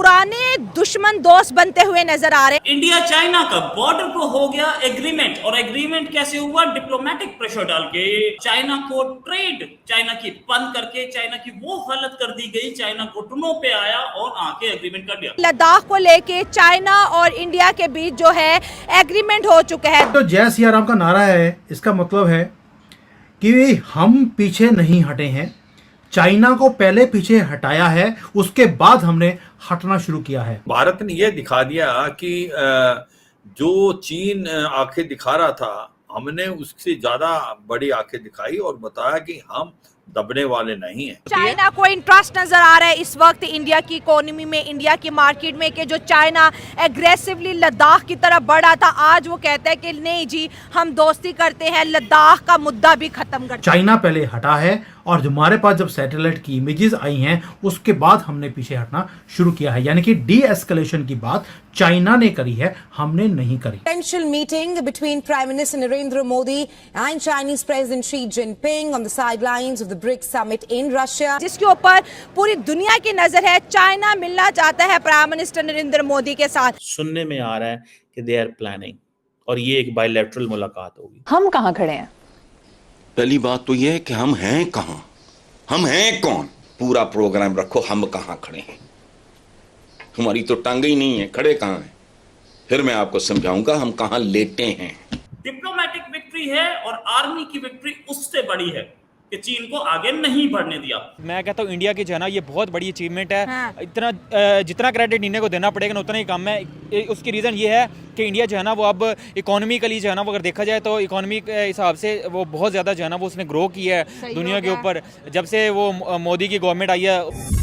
पुराने दुश्मन दोस्त बनते हुए नजर आ रहे हैं। इंडिया चाइना का बॉर्डर को हो गया एग्रीमेंट, और एग्रीमेंट कैसे हुआ? डिप्लोमेटिक प्रेशर डाल के चाइना को ट्रेड, चाइना की बंद करके चाइना की वो हालत कर दी गई, चाइना घुटनों पे आया और आके एग्रीमेंट कर दिया। लद्दाख को लेके चाइना और इंडिया के बीच जो है एग्रीमेंट हो चुका है। तो जय सिया राम का नारा है, इसका मतलब है कि हम पीछे नहीं हटे हैं। चाइना को पहले पीछे हटाया है, उसके बाद हमने हटना शुरू किया है। भारत ने यह दिखा दिया कि जो चीन आंखें दिखा रहा था, हमने उससे ज्यादा बड़ी आंखें दिखाई और बताया कि हम दबने वाले नहीं हैं। चाइना को इंटरेस्ट नजर आ रहा है इस वक्त इंडिया की इकोनॉमी में, इंडिया की मार्केट में, कि जो चाइना एग्रेसिवली लद्दाख की तरफ बढ़ा था, आज वो कहता है कि नहीं जी, हम दोस्ती करते हैं, लद्दाख का मुद्दा भी खत्म करते हैं। चाइना पहले हटा है और हमारे पास जब सैटेलाइट की इमेजेस आई हैं, उसके बाद हमने पीछे हटना शुरू किया है। यानी कि डी एस्केलेशन की बात चाइना ने करी है, हमने नहीं करी। Potential meeting between Prime Minister Narendra Modi and Chinese President Xi Jinping on the sidelines of the BRICS summit in Russia. जिसके ऊपर पूरी दुनिया की नजर है। चाइना मिलना चाहता है प्राइम मिनिस्टर नरेंद्र मोदी के साथ। सुनने में आ रहा है कि दे आर प्लानिंग, और ये एक बायलैटरल मुलाकात होगी। हम कहाँ खड़े हैं? पहली बात तो यह है कि हम हैं कहां, हम हैं कौन। पूरा प्रोग्राम रखो, हम कहां खड़े हैं। हमारी तो टांगे ही नहीं है, खड़े कहां हैं। फिर मैं आपको समझाऊंगा हम कहां लेटे हैं। डिप्लोमेटिक विक्ट्री है और आर्मी की विक्ट्री उससे बड़ी है कि चीन को आगे नहीं बढ़ने दिया। मैं कहता हूँ इंडिया की जो है ना, ये बहुत बड़ी अचीवमेंट है। हाँ। इतना जितना क्रेडिट इंडिया को देना पड़ेगा ना, उतना ही कम है। उसकी रीज़न ये है कि इंडिया जो है ना, वो अब इकोनॉमिकली जो है ना, वो अगर देखा जाए तो इकोनॉमी के हिसाब से वो बहुत ज़्यादा जो है ना, वो उसने ग्रो किया है दुनिया के ऊपर, जब से वो मोदी की गवर्नमेंट आई है।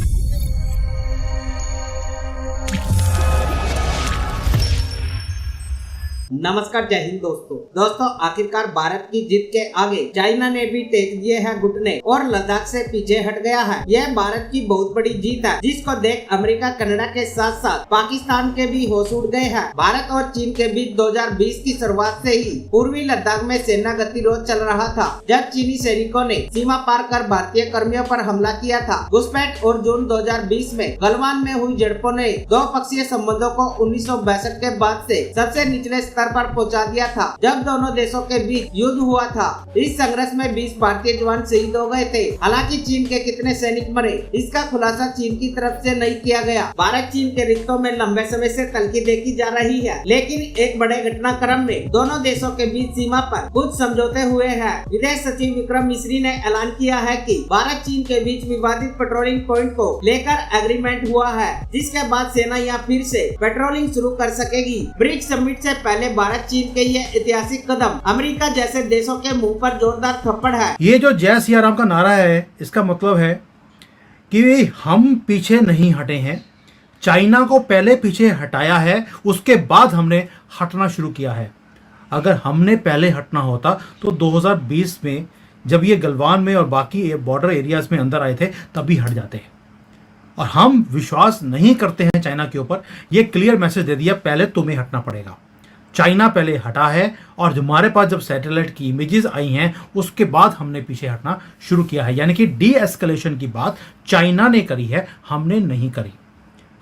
नमस्कार, जय हिंद दोस्तों आखिरकार भारत की जीत के आगे चाइना ने भी टेक दिए हैं घुटने और लद्दाख से पीछे हट गया है। यह भारत की बहुत बड़ी जीत है, जिसको देख अमेरिका, कनाडा के साथ साथ पाकिस्तान के भी होश उड़ गए हैं। भारत और चीन के बीच 2020 की शुरुआत से ही पूर्वी लद्दाख में सेना गतिरोध चल रहा था, जब चीनी सैनिकों ने सीमा पार कर भारतीय कर्मियों पर हमला किया था। घुसपैठ और जून 2020 में गलवान में हुई झड़पों ने दो पक्षीय संबंधों को 1962 के बाद से सबसे निचले स्तर पर पहुंचा दिया था, जब दोनों देशों के बीच युद्ध हुआ था। इस संघर्ष में 20 भारतीय जवान शहीद हो गए थे। हालांकि चीन के कितने सैनिक मरे, इसका खुलासा चीन की तरफ से नहीं किया गया। भारत चीन के रिश्तों में लंबे समय से तल्खी देखी जा रही है, लेकिन एक बड़े घटनाक्रम में दोनों देशों के बीच सीमा पर कुछ समझौते हुए हैं। विदेश सचिव विक्रम मिश्री ने ऐलान किया है कि भारत चीन के बीच विवादित पेट्रोलिंग पॉइंट को लेकर एग्रीमेंट हुआ है, जिसके बाद सेना यहाँ फिर से पेट्रोलिंग शुरू कर सकेगी। ब्रिक्स समिट से पहले भारत चीन के ये ऐतिहासिक कदम अमेरिका जैसे देशों के मुंह पर जोरदार थप्पड़ है। ये जो जय सिया राम का नारा है, इसका मतलब है कि हम पीछे नहीं हटे हैं। चाइना को पहले पीछे हटाया है, उसके बाद हमने हटना शुरू किया है। अगर हमने पहले हटना होता तो 2020 में जब ये गलवान में और बाकी बॉर्डर एरियाज में अंदर आए थे, तभी हट जाते हैं। और हम विश्वास नहीं करते हैं चाइना के ऊपर। ये क्लियर मैसेज दे दिया, पहले तुम्हें हटना पड़ेगा। चाइना पहले हटा है और हमारे पास जब सैटेलाइट की इमेजेस आई हैं, उसके बाद हमने पीछे हटना शुरू किया है। यानी कि डी एस्केलेशन की बात चाइना ने करी है, हमने नहीं करी।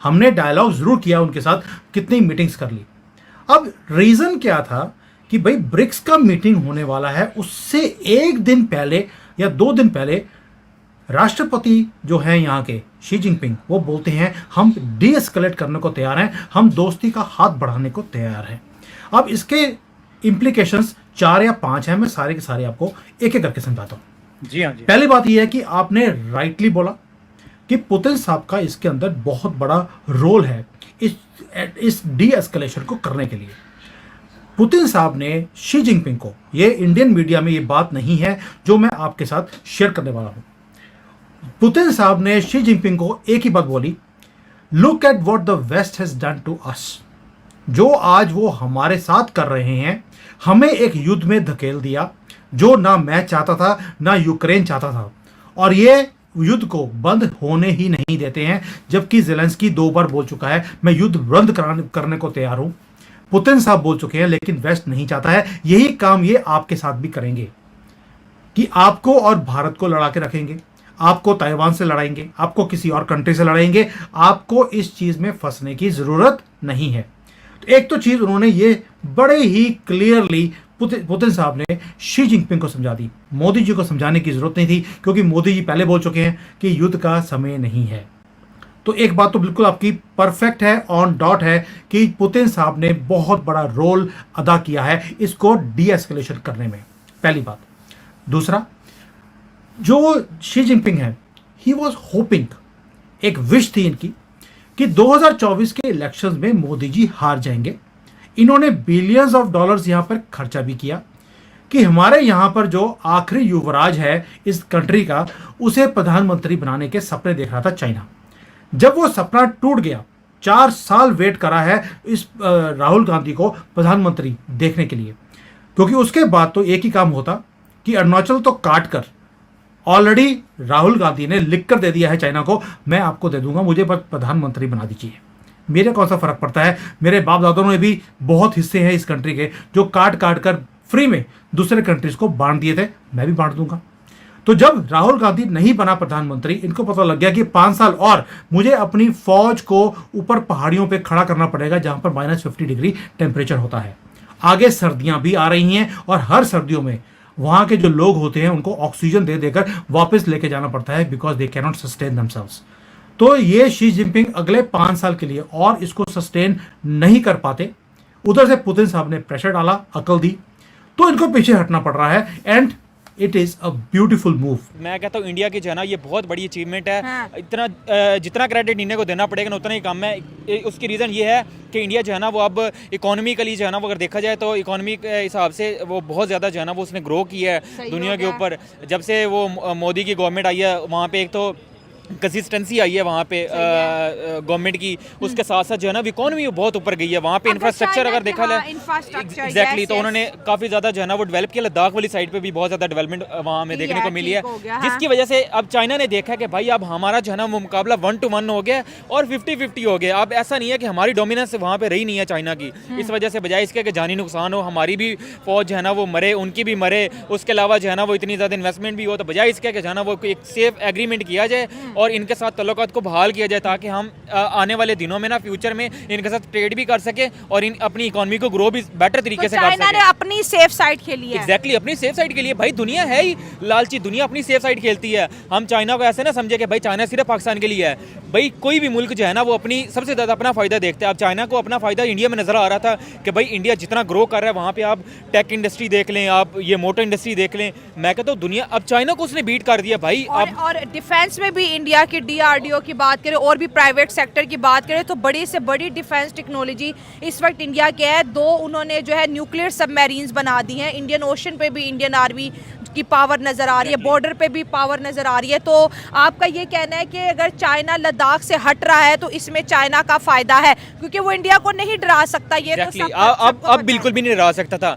हमने डायलॉग जरूर किया उनके साथ, कितनी मीटिंग्स कर ली। अब रीजन क्या था कि भाई ब्रिक्स का मीटिंग होने वाला है, उससे एक दिन पहले या 2 दिन पहले राष्ट्रपति जो हैं यहाँ के शी जिनपिंग, वो बोलते हैं हम डी एस्केलेट करने को तैयार हैं, हम दोस्ती का हाथ बढ़ाने को तैयार हैं। अब इसके इम्प्लीकेशंस 4 या 5 हैं, मैं सारे के सारे आपको एक एक करके समझाता हूँ। जी हाँ जी। पहली बात यह है कि आपने राइटली बोला कि पुतिन साहब का इसके अंदर बहुत बड़ा रोल है इस डी एस्केलेशन को करने के लिए। पुतिन साहब ने शी जिनपिंग को, ये इंडियन मीडिया में ये बात नहीं है जो मैं आपके साथ शेयर करने वाला हूँ, पुतिन साहब ने शी जिनपिंग को एक ही बात बोली, look at what the west has done to us. जो आज वो हमारे साथ कर रहे हैं, हमें एक युद्ध में धकेल दिया जो ना मैं चाहता था ना यूक्रेन चाहता था, और ये युद्ध को बंद होने ही नहीं देते हैं। जबकि ज़ेलेंस्की 2 बार बोल चुका है मैं युद्ध बंद करने को तैयार हूं। पुतिन साहब बोल चुके हैं, लेकिन वेस्ट नहीं चाहता है। यही काम ये आपके साथ भी करेंगे कि आपको और भारत को लड़ा के रखेंगे, आपको ताइवान से लड़ाएंगे, आपको किसी और कंट्री से लड़ाएंगे, आपको इस चीज़ में फंसने की ज़रूरत नहीं है। तो एक तो चीज़ उन्होंने ये बड़े ही क्लियरली पुतिन साहब ने शी जिनपिंग को समझा दी। मोदी जी को समझाने की ज़रूरत नहीं थी, क्योंकि मोदी जी पहले बोल चुके हैं कि युद्ध का समय नहीं है। तो एक बात तो बिल्कुल आपकी परफेक्ट है, ऑन डॉट है, कि पुतिन साहब ने बहुत बड़ा रोल अदा किया है इसको डी एस्केलेशन करने में, पहली बात। दूसरा, जो शी जिनपिंग है, ही वॉज होपिंग, एक विश थी इनकी कि 2024 के इलेक्शंस में मोदी जी हार जाएंगे। इन्होंने बिलियंस ऑफ डॉलर्स यहाँ पर खर्चा भी किया कि हमारे यहाँ पर जो आखिरी युवराज है इस कंट्री का, उसे प्रधानमंत्री बनाने के सपने देख रहा था चाइना। जब वो सपना टूट गया, 4 साल वेट करा है इस राहुल गांधी को प्रधानमंत्री देखने के लिए, क्योंकि उसके बाद तो एक ही काम होता कि अरुणाचल तो काट कर, ऑलरेडी राहुल गांधी ने लिख कर दे दिया है चाइना को, मैं आपको दे दूंगा, मुझे बस प्रधानमंत्री बना दीजिए। मेरे कौन सा फर्क पड़ता है, मेरे बाप दादों ने भी बहुत हिस्से हैं इस कंट्री के जो काट काट कर फ्री में दूसरे कंट्रीज को बांट दिए थे, मैं भी बांट दूंगा। तो जब राहुल गांधी नहीं बना प्रधानमंत्री, इनको पता लग गया कि 5 साल और मुझे अपनी फौज को ऊपर पहाड़ियों पे खड़ा करना पड़ेगा जहां पर -50 डिग्री टेम्परेचर होता है। आगे सर्दियां भी आ रही हैं और हर सर्दियों में वहां के जो लोग होते हैं उनको ऑक्सीजन दे देकर वापस लेके जाना पड़ता है, because they can not sustain themselves. तो ये शी जिनपिंग अगले 5 साल के लिए और इसको सस्टेन नहीं कर पाते। उधर से पुतिन साहब ने प्रेशर डाला, अकल दी, तो इनको पीछे हटना पड़ रहा है। And it is a beautiful move. मैं कहता हूँ इंडिया की जो है ना ये बहुत बड़ी अचीवमेंट है। हाँ। इतना जितना क्रेडिट इंडिया को देना पड़ेगा ना उतना ही कम है। उसकी रीज़न ये है कि इंडिया जो है ना वो अब इकोनॉमिकली जो है ना वो अगर देखा जाए तो इकोनॉमी के हिसाब से वो बहुत ज़्यादा जो है ना वो उसने ग्रो किया है दुनिया के ऊपर। जब से वो मोदी की गवर्नमेंट आई है वहाँ पे एक तो कंसिस्टेंसी आई है वहाँ पे गवर्नमेंट की, उसके साथ साथ जो है ना इकोनॉमी बहुत ऊपर गई है। वहाँ पे इंफ्रास्ट्रक्चर अगर देखा जाए एग्जैक्टली तो उन्होंने काफ़ी ज़्यादा जो है ना वो डेवलप किया। लद्दाख वाली साइड पे भी बहुत ज़्यादा डेवलपमेंट वहाँ में देखने को मिली है, जिसकी वजह से अब चाइना ने देखा कि भाई अब हमारा जो है ना वो मुकाबला 1 to 1 हो गया और 50-50 हो गया। अब ऐसा नहीं है कि हमारी डोमिनेंस वहाँ पे रही नहीं है चाइना की। इस वजह से बजाय इसके कि जानी नुकसान हो, हमारी भी फौज जो है ना वो मरे, उनकी भी मरे, उसके अलावा जो है ना वो इतनी ज़्यादा इन्वेस्टमेंट भी हो, तो बजाय इसके कि जो है ना वो एक सेफ एग्रीमेंट किया जाए और इनके साथ तल्लुकात को बहाल किया जाए, ताकि हम आने वाले दिनों में ना फ्यूचर में इनके साथ ट्रेड भी कर सके और इन अपनी इकोनॉमी को ग्रो भी बेटर तरीके से कर सके। चाइना ने अपनी सेफ साइड खेली है। एग्जैक्टली अपनी सेफ साइड के लिए। भाई दुनिया है ही लालची, दुनिया अपनी सेफ साइड खेलती है। हम चाइना को ऐसे ना समझे कि भाई चाइना सिर्फ पाकिस्तान के लिए है। भाई कोई भी मुल्क जो है ना वो अपनी सबसे ज़्यादा अपना फ़ायदा देखते हैं। अब चाइना को अपना फ़ायदा इंडिया में नज़र आ रहा था कि भाई इंडिया जितना ग्रो कर रहा है वहाँ पे आप टेक इंडस्ट्री देख लें, आप ये मोटर इंडस्ट्री देख लें। मैं कहता हूँ दुनिया अब चाइना को उसने बीट कर दिया भाई। और डिफेंस में भी इंडिया की DRDO की बात करें और भी प्राइवेट सेक्टर की बात करें तो बड़ी से बड़ी डिफेंस टेक्नोलॉजी इस वक्त इंडिया के है। 2 उन्होंने जो है न्यूक्लियर सबमरीन्स बना दी हैं। इंडियन ओशन पे भी इंडियन आर्मी की पावर नज़र आ रही है, बॉर्डर पे भी पावर नज़र आ रही है। तो आपका ये कहना है कि अगर चाइना लद्दाख से हट रहा है तो इसमें चाइना का फायदा है, क्योंकि वो इंडिया को नहीं डरा सकता। ये तो अब बिल्कुल भी नहीं डरा सकता था।